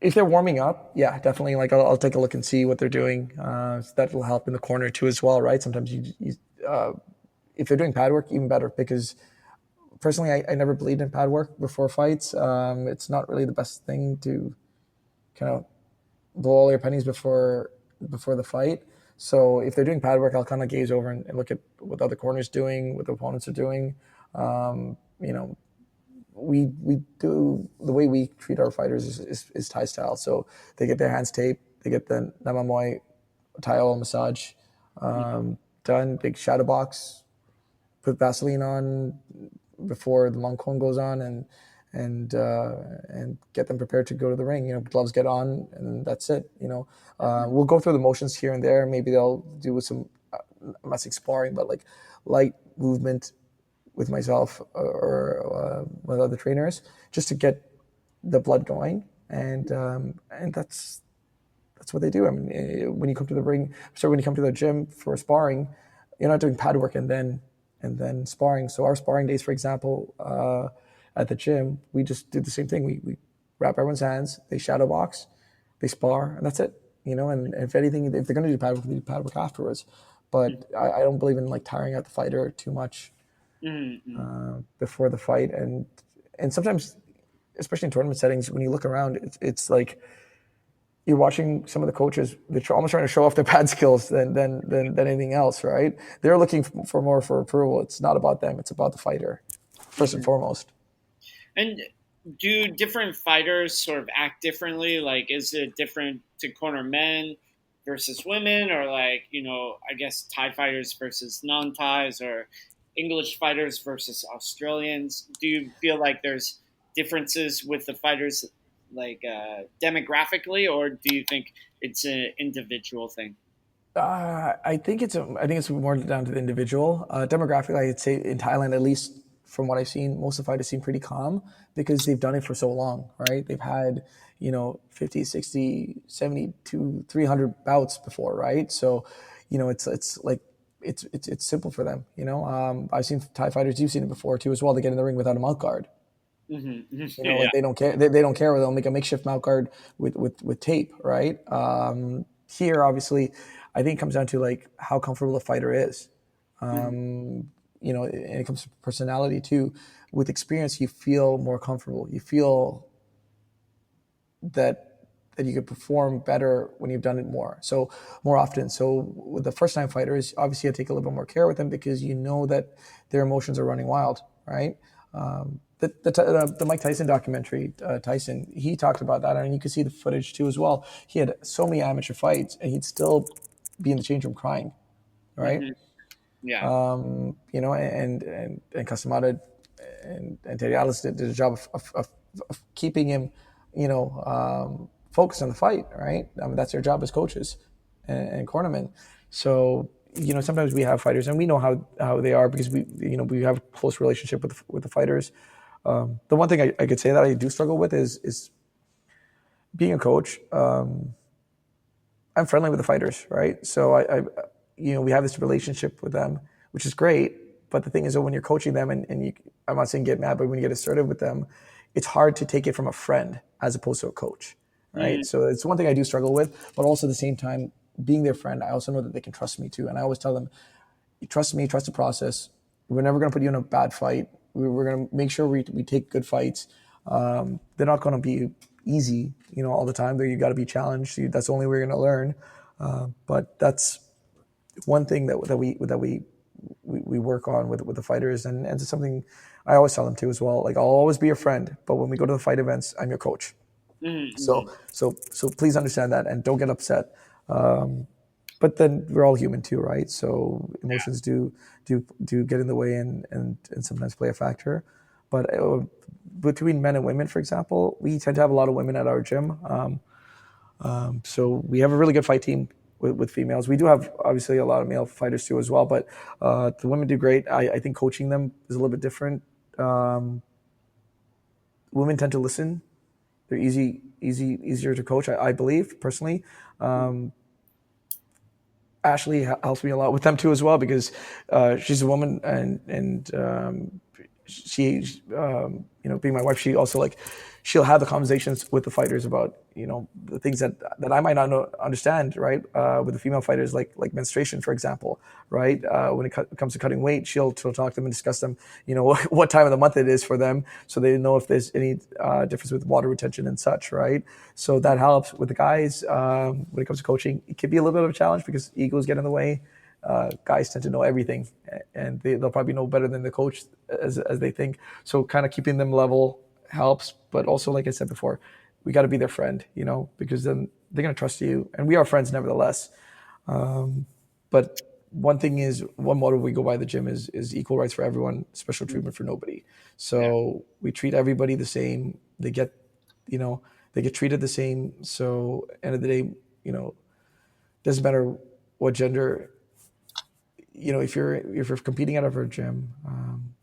If they're warming up, yeah, definitely. Like I'll take a look and see what they're doing. So that will help in the corner too as well, right? Sometimes if they're doing pad work, even better, because personally, I never believed in pad work before fights. It's not really the best thing to kind of blow all your pennies before the fight. So if they're doing pad work, I'll kind of gaze over and look at what the other corners doing, what the opponents are doing. You know, we do the way we treat our fighters is Thai style. So they get their hands taped, they get the Muay Thai oil massage done, big shadow box, put Vaseline on before the monk cone goes on, and get them prepared to go to the ring. Gloves get on, and that's it. We'll go through the motions here and there. Maybe they'll do some I'm not saying sparring, but like light movement with myself or with other trainers, just to get the blood going, and that's what they do. I mean, when you come to the ring, so when you come to the gym for sparring, you're not doing pad work and then sparring. So our sparring days, for example, at the gym, we just do the same thing. We wrap everyone's hands, they shadow box, they spar, and that's it. And if anything, if they're going to do pad work, they do pad work afterwards. But I don't believe in like tiring out the fighter too much Mm-hmm. before the fight, and sometimes, especially in tournament settings, when you look around, it's like you're watching some of the coaches, they're almost trying to show off their pad skills than anything else, right? They're looking for more for approval. It's not about them, it's about the fighter, first and Mm-hmm. foremost. And do different fighters sort of act differently? Like, is it different to corner men versus women, or like, I guess Thai fighters versus non-Thais, or English fighters versus Australians? Do you feel like there's differences with the fighters, like demographically, or do you think it's an individual thing? I think it's more down to the individual. Demographically, I'd say in Thailand, at least from what I've seen, most of the fighters seem pretty calm because they've done it for so long, right? They've had 50, 60, 70 to 300 bouts before, right? So it's like it's simple for them. I've seen Thai fighters, you've seen it before too as well. They get in the ring without a mouth guard. Mm-hmm. Like Yeah. they don't care. They don't care. They'll make a makeshift mouth guard with tape, right? Here, obviously, I think it comes down to like how comfortable the fighter is. Mm-hmm. And it comes to personality too. With experience, you feel more comfortable. You feel that you could perform better when you've done it more often. So with the first time fighters, obviously, you take a little bit more care with them because you know that their emotions are running wild, right? The Mike Tyson documentary, Tyson, he talked about that, and you can see the footage too as well. He had so many amateur fights, and he'd still be in the change room crying, right? Mm-hmm. Yeah. And Casamata and Terry Alice did a job of keeping him, focused on the fight, right? I mean, that's their job as coaches and cornermen. So, sometimes we have fighters and we know how they are because we have a close relationship with the fighters. The one thing I could say that I do struggle with is being a coach. I'm friendly with the fighters, right? So we have this relationship with them, which is great. But the thing is that when you're coaching them and I'm not saying get mad, but when you get assertive with them, it's hard to take it from a friend as opposed to a coach, right? Mm-hmm. So it's one thing I do struggle with, but also at the same time, being their friend, I also know that they can trust me too. And I always tell them, you trust me, trust the process. We're never going to put you in a bad fight. We're going to make sure we take good fights. They're not going to be easy, all the time. You got to be challenged. That's the only way you're going to learn. But that's one thing that we work on with the fighters, and it's something I always tell them too as well. Like I'll always be your friend, but when we go to the fight events, I'm your coach. Mm-hmm. So please understand that and don't get upset. But then we're all human too, right? So emotions do get in the way and sometimes play a factor. But between men and women, for example, we tend to have a lot of women at our gym. So we have a really good fight team with females. We do have obviously a lot of male fighters too as well, but the women do great. I think coaching them is a little bit different. Um, Women tend to listen. They're easier to coach. I believe personally. Ashley helps me a lot with them too as well because she's a woman and she being my wife, she also like she'll have the conversations with the fighters about the things that I might not understand, right? With the female fighters, like menstruation, for example, right? When it comes to cutting weight, she'll talk to them and discuss them, what time of the month it is for them, so they know if there's any difference with water retention and such, right? So that helps with the guys. When it comes to coaching, it can be a little bit of a challenge because egos get in the way. Guys tend to know everything, and they'll probably know better than the coach as they think. So kind of keeping them level helps, but also, like I said before, we got to be their friend, because then they're going to trust you, and we are friends nevertheless. But one motto we go by the gym is equal rights for everyone, special treatment for nobody. Yeah. So we treat everybody the same. You know, they get treated the same. So end of the day, doesn't matter what gender if you're competing out of a gym,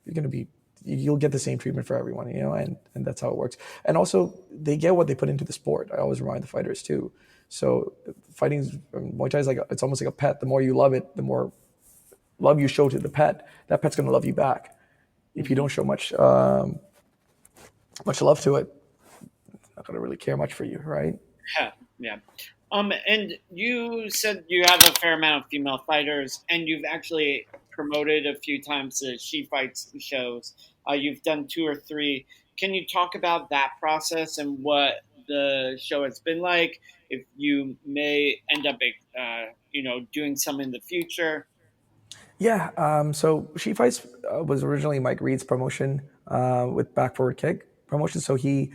you're going to be you'll get the same treatment for everyone, and that's how it works. And also, they get what they put into the sport. I always remind the fighters too. So fighting Muay Thai is it's almost like a pet. The more you love it, the more love you show to the pet. That pet's going to love you back. If you Hmm. don't show much love to it, it's not going to really care much for you, right? Yeah, yeah. And you said you have a fair amount of female fighters, and you've actually promoted a few times the She Fights shows. You've done two or three. Can you talk about that process and what the show has been like? If you may end up, doing some in the future. Yeah. So She Fights was originally Mike Reed's promotion with Back Forward Kick promotion. So he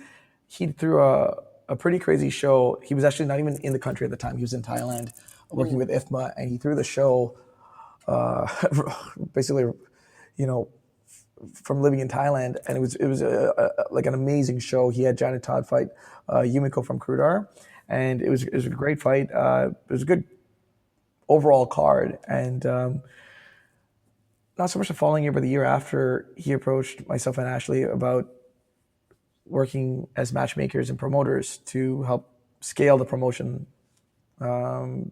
threw a pretty crazy show. He was actually not even in the country at the time. He was in Thailand working Mm. with IFMA, and he threw the show uh, basically, you know, from living in Thailand, and it was like an amazing show. He had Janet Todd fight Yumiko from Krudar, and it was a great fight. It was a good overall card, and not so much the following year, but the year after, he approached myself and Ashley about working as matchmakers and promoters to help scale the promotion, to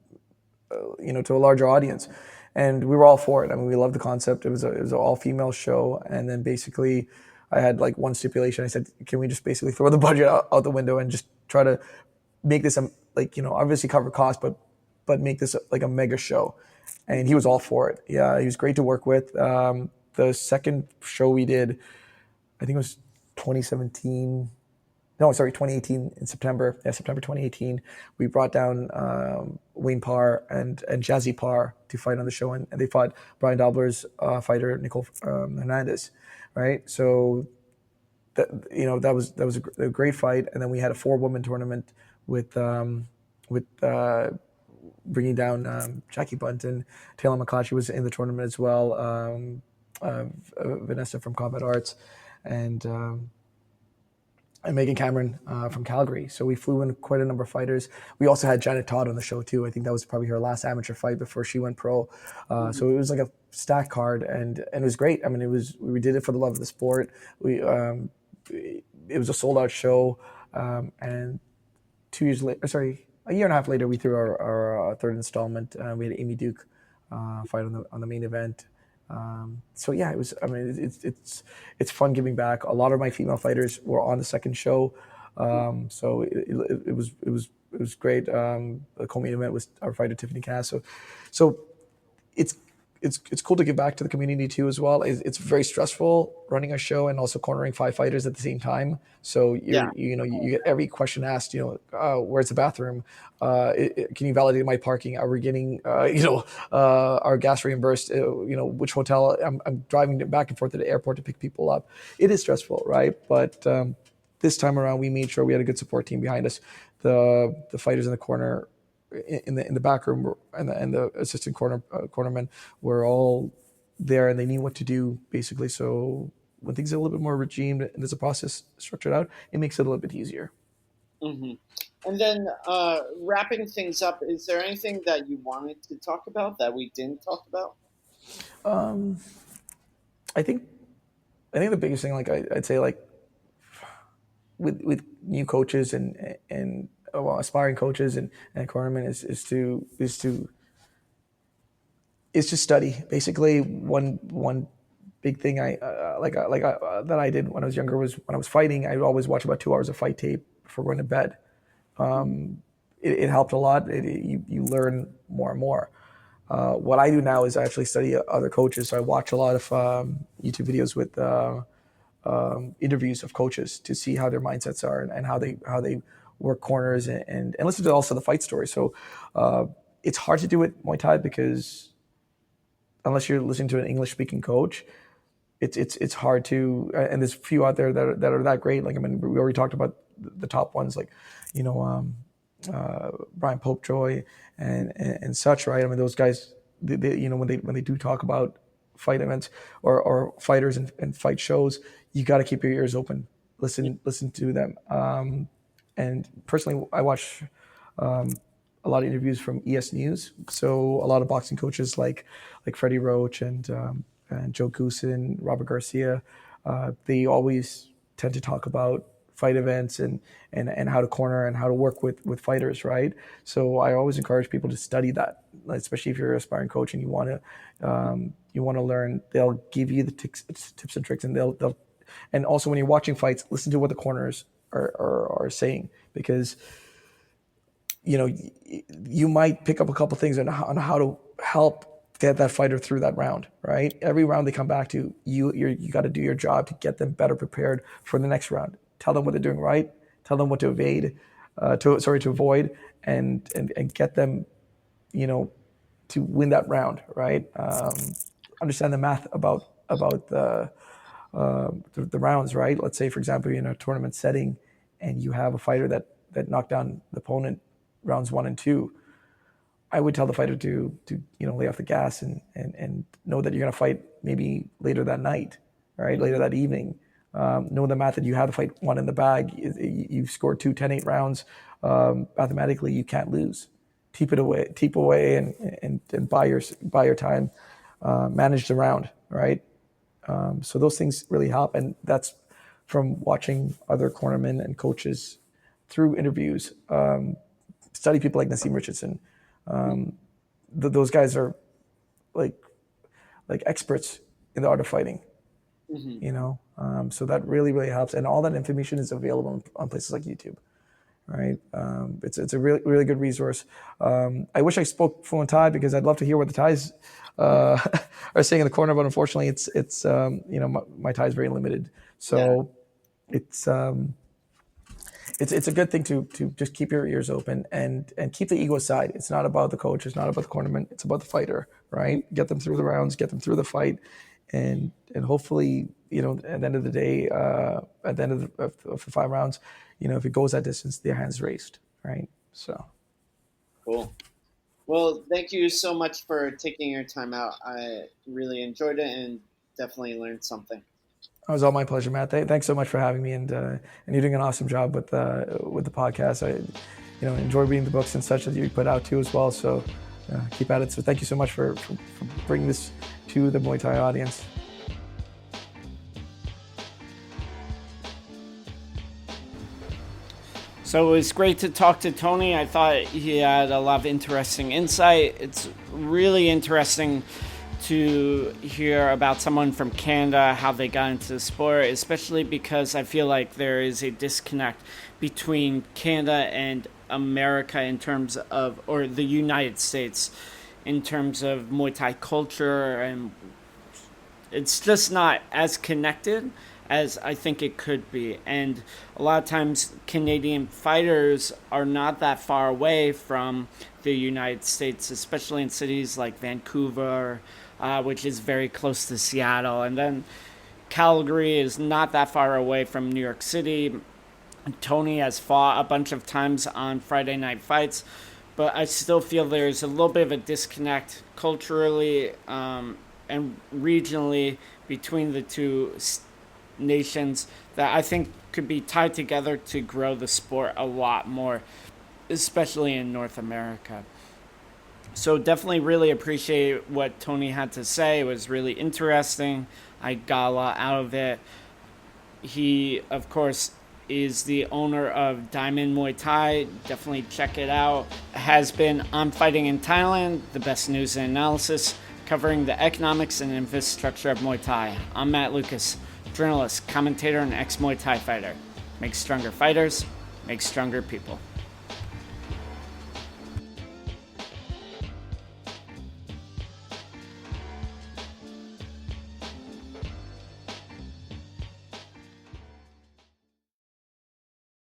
a larger audience. And we were all for it. I mean, we loved the concept. It was an all female show, and then basically, I had like one stipulation. I said, "Can we just basically throw the budget out the window and just try to make this obviously cover costs, but make this like a mega show?" And he was all for it. Yeah, he was great to work with. The second show we did, I think it was 2017. No, sorry, 2018 in September. Yeah, September 2018. We brought down Wayne Parr and Jazzy Parr to fight on the show, and they fought Brian Dobler's fighter Nicole Hernandez, right? So that was a great fight, and then we had a 4-woman tournament with bringing down Jackie Bunton. Taylor McClatchy was in the tournament as well. Vanessa from Combat Arts, and Megan Cameron from Calgary. So we flew in quite a number of fighters. We also had Janet Todd on the show too. I think that was probably her last amateur fight before she went pro. Mhm. So it was like a stack card, and it was great. I mean, we did it for the love of the sport. It was a sold out show, and 2 years later, sorry, a year and a half later, we threw our third installment. We had Amy Duke fight on the main event. So yeah, it was. I mean, it's fun giving back. A lot of my female fighters were on the second show, so it was great. The co-main event was our fighter Tiffany Cass. So it's it's cool to give back to the community too as well. It's very stressful running a show and also cornering 5 fighters at the same time. So Yeah. you get every question asked. Where's the bathroom? Can you validate my parking? Are we getting our gas reimbursed? Which hotel? I'm driving back and forth to the airport to pick people up. It is stressful, right? But this time around, we made sure we had a good support team behind us. The fighters in the corner in the back room and the assistant cornermen were all there, and they knew what to do basically. So when things are a little bit more regimed and there's a process structured out, it makes it a little bit easier. Hmm. And then wrapping things up, is there anything that you wanted to talk about that we didn't talk about? Um, I think I think the biggest thing, like I'd say, like with new coaches and well, aspiring coaches and cornermen is to study. Basically, one big thing that I did when I was younger was when I was fighting, I would always watch about 2 hours of fight tape before going to bed. It helped a lot. You learn more and more. What I do now is I actually study other coaches. So I watch a lot of YouTube videos with interviews of coaches to see how their mindsets are and how they work corners and listen to also the fight story. So it's hard to do with Muay Thai because unless you're listening to an English speaking coach, it's hard to. And there's a few out there that are that great. Like I mean, we already talked about the top ones, like you know Brian Popejoy and such, right? I mean, those guys, when they do talk about fight events or fighters and fight shows, you got to keep your ears open, listen to them. And personally, I watch a lot of interviews from ES News. So a lot of boxing coaches like Freddie Roach and Joe Goosen, Robert Garcia, they always tend to talk about fight events and how to corner and how to work with fighters, right? So I always encourage people to study that, especially if you're an aspiring coach and you want to learn. They'll give you the tips and tricks, and they'll and also when you're watching fights, listen to what the corners are saying, because you might pick up a couple things on how to help get that fighter through that round, right? Every round they come back to, you got to do your job to get them better prepared for the next round. Tell them what they're doing right. Tell them what to avoid, and get them, to win that round, right? Understand the math about the rounds, right? Let's say, for example, you're in a tournament setting and you have a fighter that knocked down the opponent rounds 1 and 2. I would tell the fighter to lay off the gas and know that you're going to fight maybe later that night, right? Later that evening. Know the math that you have the fight 1 in the bag. You've scored 2 10-8 rounds. Mathematically, you can't lose. Teep away, and buy your time. Manage the round, right? So those things really help, and that's from watching other cornermen and coaches through interviews. Study people like Nassim Richardson. Those guys are like experts in the art of fighting. So that really helps, and all that information is available on places like YouTube, right? It's a really good resource. I wish I spoke fluent Thai, because I'd love to hear what the Thais are saying in the corner, but unfortunately it's my Thai is very limited, so it's a good thing to just keep your ears open and keep the ego aside. It's not about the coach, it's not about the cornerman, it's about the fighter, right? Get them through the rounds, get them through the fight, and hopefully, at the end of the day, at the end of the 5 rounds, if it goes that distance, their hands raised, right? So cool. Well, thank you so much for taking your time out. I really enjoyed it and definitely learned something. It was all my pleasure, Matt. Thanks so much for having me, and you're doing an awesome job with the podcast. I enjoy reading the books and such that you put out too as well. So keep at it. So thank you so much for bringing this to the Muay Thai audience. So it was great to talk to Tony. I thought he had a lot of interesting insight. It's really interesting to hear about someone from Canada, how they got into the sport, especially because I feel like there is a disconnect between Canada and America in terms of, or the United States, in terms of Muay Thai culture, and it's just not as connected as I think it could be. And a lot of times Canadian fighters are not that far away from the United States, especially in cities like Vancouver, which is very close to Seattle. And then Calgary is not that far away from New York City. Tony has fought a bunch of times on Friday Night Fights, but I still feel there's a little bit of a disconnect culturally and regionally between the two nations that I think could be tied together to grow the sport a lot more, especially in North America. So definitely really appreciate what Tony had to say. It was really interesting. I got a lot out of it. He, of course, is the owner of Diamond Muay Thai. Definitely check it out. Has been on Fighting in Thailand, the best news and analysis, covering the economics and infrastructure of Muay Thai. I'm Matt Lucas, journalist, commentator, and ex-Muay Thai fighter. Make stronger fighters, make stronger people.